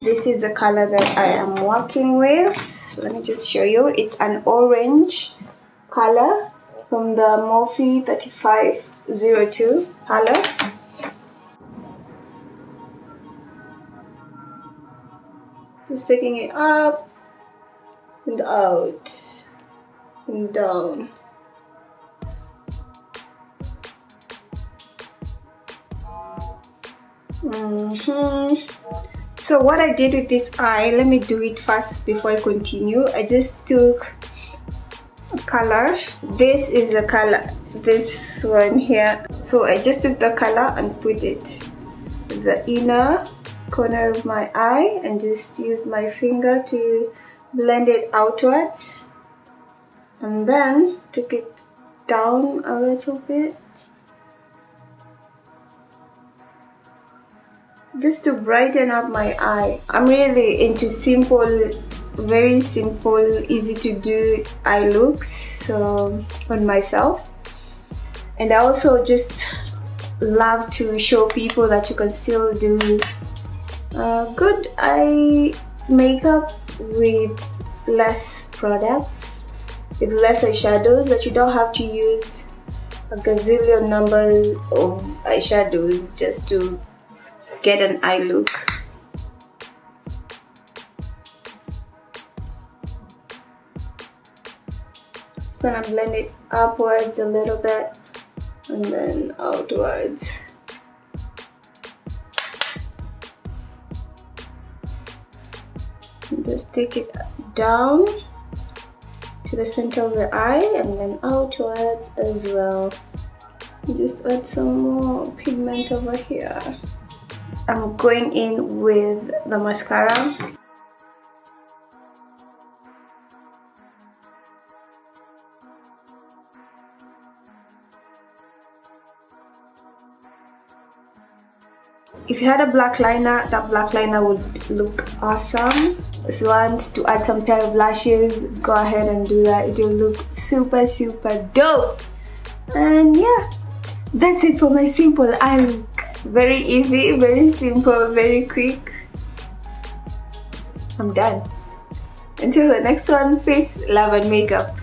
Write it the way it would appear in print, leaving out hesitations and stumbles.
This is the color that I am working with. Let me just show you. It's an orange color from the Morphe 3502 palette. Just taking it up and out and down. So what I did with this eye, let me do it first before I continue. I just took a color. This is the color, this one here. So I just took the color and put it in the inner corner of my eye and just used my finger to blend it outwards, and then took it down a little bit just to brighten up my eye. I'm really into simple, very simple, easy to do eye looks, so on myself. And I also just love to show people that you can still do good eye makeup with less products, with less eyeshadows, that you don't have to use a gazillion number of eyeshadows just to get an eye look. So I'm gonna blend it upwards a little bit and then outwards. And just take it down to the center of the eye and then outwards as well. And just add some more pigment over here. I'm going in with the mascara. If you had a black liner, that black liner would look awesome. If you want to add some pair of lashes, go ahead and do that. It will look super, super dope. And yeah, that's it for my simple eye look. Very easy, very simple, very quick. I'm done. Until the next one, peace, love and makeup.